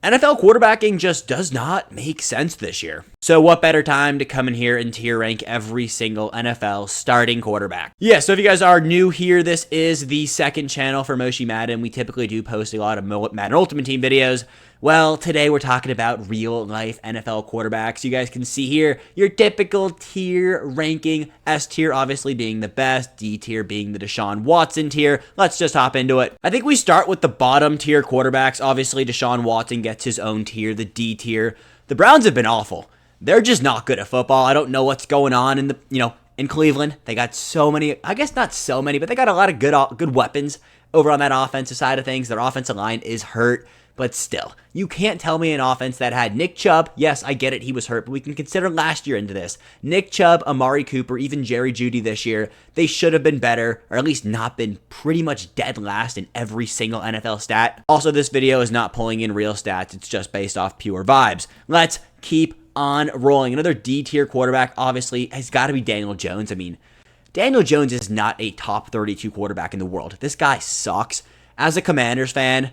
NFL quarterbacking just does not make sense this year. So what better time to come in here and tier rank every single NFL starting quarterback? Yeah, so if you guys are new here, this is the second channel for Moshi Madden. We typically do post a lot of Madden Ultimate Team videos. Well, today we're talking about real-life NFL quarterbacks. You guys can see here your typical tier ranking. S tier obviously being the best, D tier being the Deshaun Watson tier. Let's just hop into it. I think we start with the bottom tier quarterbacks. Obviously, Deshaun Watson gets his own tier, the D tier. The Browns have been awful. They're just not good at football. I don't know what's going on in in Cleveland. They got so many, I guess not so many, but they got a lot of good weapons over on that offensive side of things. Their offensive line is hurt. But still, you can't tell me an offense that had Nick Chubb. Yes, I get it, he was hurt, but we can consider last year into this. Nick Chubb, Amari Cooper, even Jerry Jeudy this year, they should have been better, or at least not been pretty much dead last in every single NFL stat. Also, this video is not pulling in real stats. It's just based off pure vibes. Let's keep on rolling. Another D-tier quarterback, obviously, has got to be Daniel Jones. I mean, Daniel Jones is not a top 32 quarterback in the world. This guy sucks. As a Commanders fan,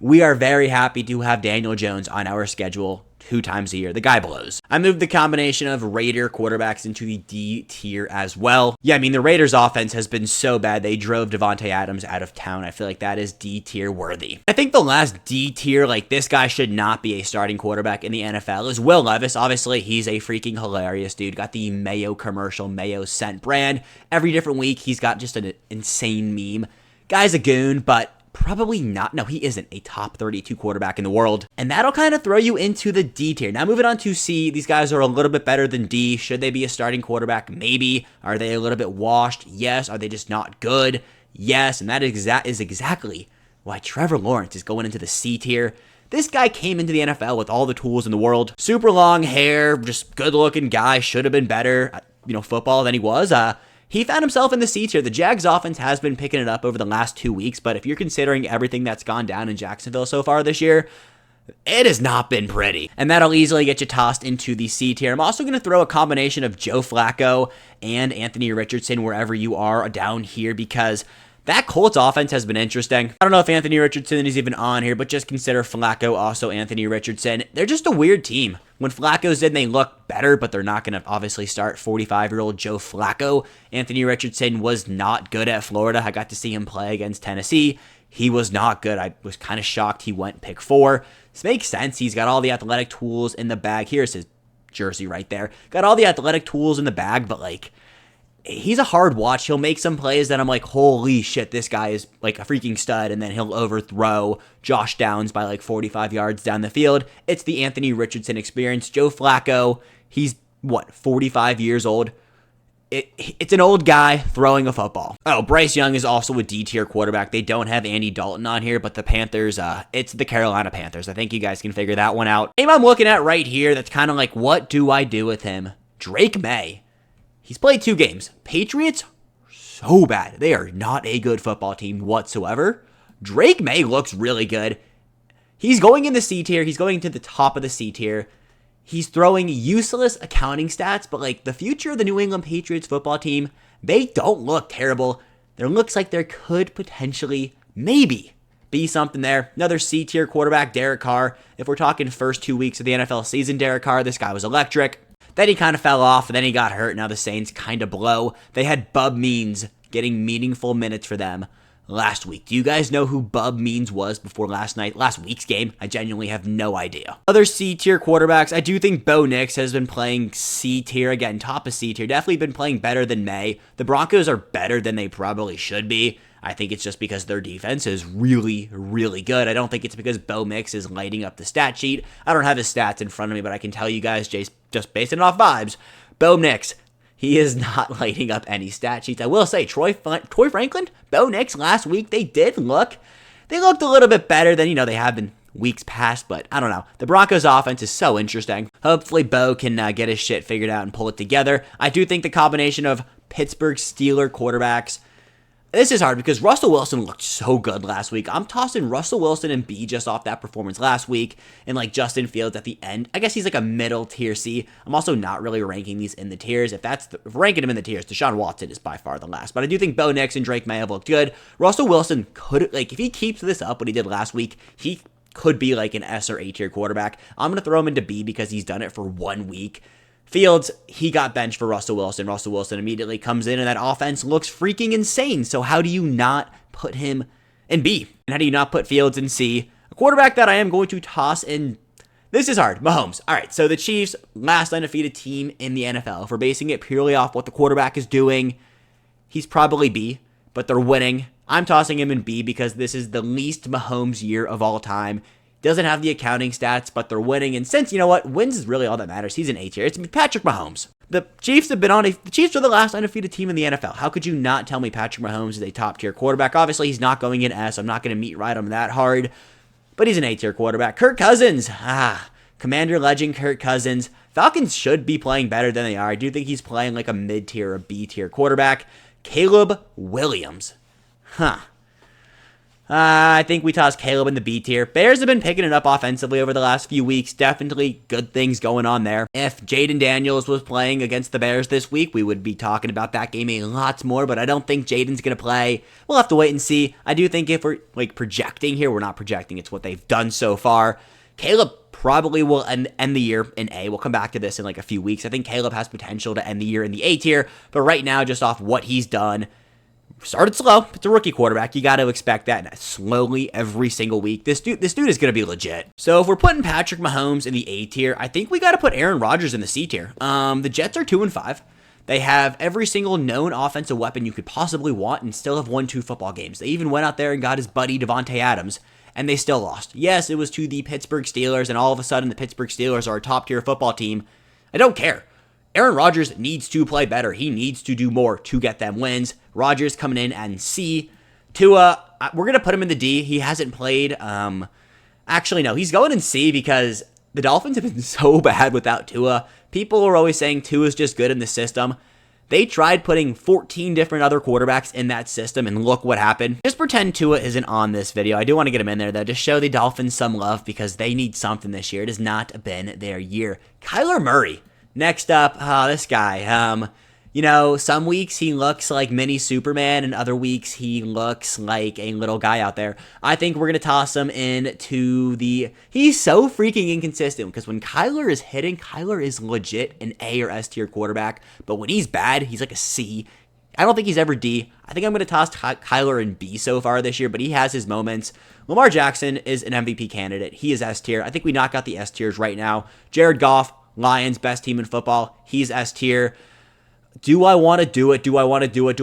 we are very happy to have Daniel Jones on our schedule 2 times a year. The guy blows. I moved the combination of Raider quarterbacks into the D tier as well. Yeah, I mean, the Raiders offense has been so bad. They drove Devontae Adams out of town. I feel like that is D tier worthy. I think the last D tier, like this guy should not be a starting quarterback in the NFL, is Will Levis. Obviously, he's a freaking hilarious dude. Got the Mayo commercial, Mayo scent brand. Every different week, he's got just an insane meme. Guy's a goon, but probably not. No, he isn't a top 32 quarterback in the world. And that'll kind of throw you into the D tier. Now moving on to C, these guys are a little bit better than D. Should they be a starting quarterback? Maybe. Are they a little bit washed? Yes. Are they just not good? Yes. And that is exactly why Trevor Lawrence is going into the C tier. This guy came into the NFL with all the tools in the world. Super long hair, just good looking guy, should have been better at, football than he was. He found himself in the C tier. The Jags offense has been picking it up over the last 2 weeks, but if you're considering everything that's gone down in Jacksonville so far this year, it has not been pretty. And that'll easily get you tossed into the C tier. I'm also going to throw a combination of Joe Flacco and Anthony Richardson wherever you are down here because that Colts offense has been interesting. I don't know if Anthony Richardson is even on here, but just consider Flacco also Anthony Richardson. They're just a weird team. When Flacco's in, they look better, but they're not going to obviously start 45-year-old Joe Flacco. Anthony Richardson was not good at Florida. I got to see him play against Tennessee. He was not good. I was kind of shocked he went pick 4. This makes sense. He's got all the athletic tools in the bag. Here's his jersey right there. Got all the athletic tools in the bag, but he's a hard watch. He'll make some plays that I'm like, holy shit, this guy is like a freaking stud, and then he'll overthrow Josh Downs by 45 yards down the field. It's the Anthony Richardson experience. Joe Flacco, he's 45 years old. It's an old guy throwing a football. Oh, Bryce Young is also a D-tier quarterback. They don't have Andy Dalton on here, but the Panthers, it's the Carolina Panthers. I think you guys can figure that one out. Name I'm looking at right here that's kind of like, what do I do with him? Drake May. He's played 2 games. Patriots, so bad. They are not a good football team whatsoever. Drake May looks really good. He's going in the C tier. He's going to the top of the C tier. He's throwing useless accounting stats, but the future of the New England Patriots football team, they don't look terrible. There looks like there could potentially, maybe, be something there. Another C tier quarterback, Derek Carr. If we're talking first 2 weeks of the NFL season, Derek Carr, this guy was electric. Then he kind of fell off, and then he got hurt. Now the Saints kind of blow. They had Bub Means getting meaningful minutes for them last week. Do you guys know who Bub Means was before last week's game? I genuinely have no idea. Other C-tier quarterbacks, I do think Bo Nix has been playing C-tier. Again, top of C-tier. Definitely been playing better than May. The Broncos are better than they probably should be. I think it's just because their defense is really, really good. I don't think it's because Bo Nix is lighting up the stat sheet. I don't have his stats in front of me, but I can tell you guys, just based it off vibes, Bo Nix, he is not lighting up any stat sheets. I will say, Troy Franklin, Bo Nix last week, they looked a little bit better than, they have been weeks past, but I don't know. The Broncos offense is so interesting. Hopefully Bo can get his shit figured out and pull it together. I do think the combination of Pittsburgh Steelers quarterbacks, this is hard because Russell Wilson looked so good last week. I'm tossing Russell Wilson and B just off that performance last week, and Justin Fields at the end. I guess he's a middle tier C. I'm also not really ranking these in the tiers. If ranking them in the tiers, Deshaun Watson is by far the last. But I do think Bo Nix and Drake May have looked good. Russell Wilson could, if he keeps this up, what he did last week, he could be like an S or A tier quarterback. I'm going to throw him into B because he's done it for 1 week. Fields, he got benched for Russell Wilson. Russell Wilson immediately comes in, and that offense looks freaking insane. So how do you not put him in B? And how do you not put Fields in C? A quarterback that I am going to toss in. This is hard. Mahomes. All right, so the Chiefs, last undefeated team in the NFL. If we're basing it purely off what the quarterback is doing, he's probably B, but they're winning. I'm tossing him in B because this is the least Mahomes year of all time. Doesn't have the accounting stats, but they're winning. And since, you know what, wins is really all that matters. He's an A tier. It's Patrick Mahomes. The Chiefs are the last undefeated team in the NFL. How could you not tell me Patrick Mahomes is a top tier quarterback? Obviously, he's not going in S. I'm not going to meat ride him that hard, but he's an A tier quarterback. Kirk Cousins. Commander legend Kirk Cousins. Falcons should be playing better than they are. I do think he's playing like a mid tier or B tier quarterback. Caleb Williams. I think we toss Caleb in the B tier. Bears have been picking it up offensively over the last few weeks. Definitely good things going on there. If Jaden Daniels was playing against the Bears this week, we would be talking about that game a lot more, but I don't think Jaden's going to play. We'll have to wait and see. I do think if we're projecting here, we're not projecting. It's what they've done so far. Caleb probably will end the year in A. We'll come back to this in a few weeks. I think Caleb has potential to end the year in the A tier, but right now, just off what he's done, started slow. It's a rookie quarterback. You got to expect that slowly every single week. This dude is going to be legit. So if we're putting Patrick Mahomes in the A tier, I think we got to put Aaron Rodgers in the C tier. The Jets are 2-5. They have every single known offensive weapon you could possibly want and still have won 2 football games. They even went out there and got his buddy Devontae Adams, and they still lost. Yes, it was to the Pittsburgh Steelers, and all of a sudden the Pittsburgh Steelers are a top-tier football team. I don't care. Aaron Rodgers needs to play better. He needs to do more to get them wins. Rodgers coming in at C. Tua, we're going to put him in the D. He hasn't played. Actually, no, he's going in C because the Dolphins have been so bad without Tua. People are always saying Tua's just good in the system. They tried putting 14 different other quarterbacks in that system, and look what happened. Just pretend Tua isn't on this video. I do want to get him in there, though, to show the Dolphins some love because they need something this year. It has not been their year. Kyler Murray. Next up, this guy. Some weeks he looks like mini Superman, and other weeks he looks like a little guy out there. I think we're going to toss him into the... He's so freaking inconsistent because when Kyler is hitting, Kyler is legit an A or S tier quarterback, but when he's bad, he's like a C. I don't think he's ever D. I think I'm going to toss Kyler in B so far this year, but he has his moments. Lamar Jackson is an MVP candidate. He is S tier. I think we knock out the S tiers right now. Jared Goff, Lions, best team in football. He's S tier. Do I want to do it? We're going to do it.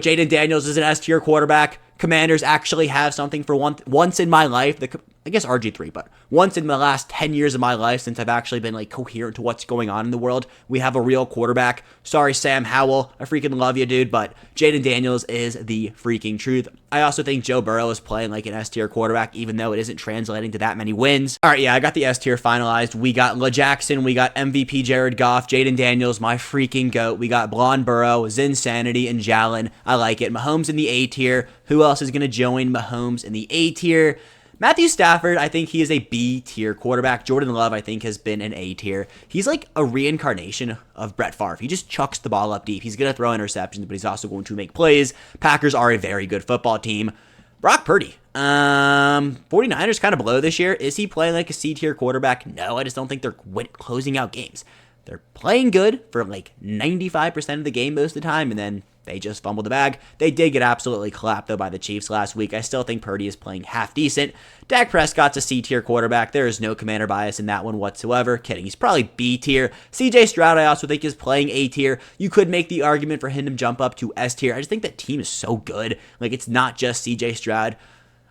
Jaden Daniels is an S tier quarterback. Commanders actually have something for once in my life. I guess RG3, but once in the last 10 years of my life since I've actually been coherent to what's going on in the world, we have a real quarterback. Sorry, Sam Howell. I freaking love you, dude, but Jaden Daniels is the freaking truth. I also think Joe Burrow is playing like an S tier quarterback, even though it isn't translating to that many wins. All right, yeah, I got the S tier finalized. We got La Jackson, we got MVP Jared Goff, Jaden Daniels, my freaking goat. We got Blonde Burrow, Zinsanity, and Jalen. I like it. Mahomes in the A tier. Who else is going to join Mahomes in the A tier? Matthew Stafford, I think he is a B tier quarterback. Jordan Love, I think, has been an A tier. He's like a reincarnation of Brett Favre. He just chucks the ball up deep. He's going to throw interceptions, but he's also going to make plays. Packers are a very good football team. Brock Purdy. 49ers kind of below this year. Is he playing like a C tier quarterback? No, I just don't think they're closing out games. They're playing good for 95% of the game most of the time, and then they just fumbled the bag. They did get absolutely clapped, though, by the Chiefs last week. I still think Purdy is playing half decent. Dak Prescott's a C tier quarterback. There is no commander bias in that one whatsoever. Kidding. He's probably B tier. CJ Stroud, I also think, is playing A tier. You could make the argument for him to jump up to S tier. I just think that team is so good. It's not just CJ Stroud.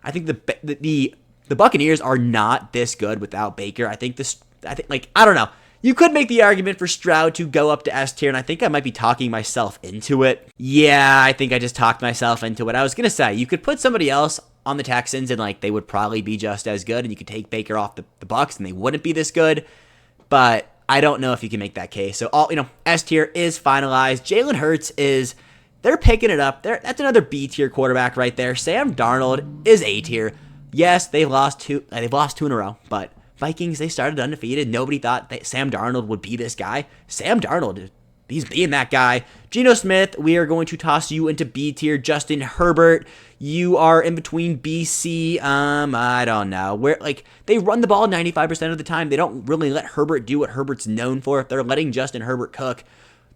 I think the Buccaneers are not this good without Baker. I don't know. You could make the argument for Stroud to go up to S tier, and I think I might be talking myself into it. Yeah, I think I just talked myself into it. I was going to say, you could put somebody else on the Texans, and they would probably be just as good, and you could take Baker off the Bucs, and they wouldn't be this good, but I don't know if you can make that case. So, S tier is finalized. Jalen Hurts they're picking it up. That's another B tier quarterback right there. Sam Darnold is A tier. Yes, they've lost two in a row, but Vikings, they started undefeated. Nobody thought that Sam Darnold would be this guy. Sam Darnold he's being that guy. Geno Smith, we are going to toss you into B tier. Justin Herbert, you are in between B, C. I don't know. They run the ball 95% of the time. They don't really let Herbert do what Herbert's known for. If they're letting Justin Herbert cook,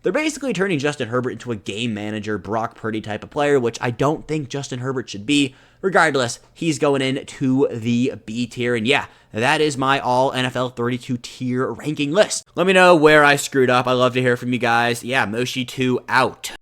they're basically turning Justin Herbert into a game manager, Brock Purdy type of player, which I don't think Justin Herbert should be. Regardless, he's going into the B tier. And yeah, that is my all NFL 32 tier ranking list. Let me know where I screwed up. I love to hear from you guys. Yeah, Moshi 2 out.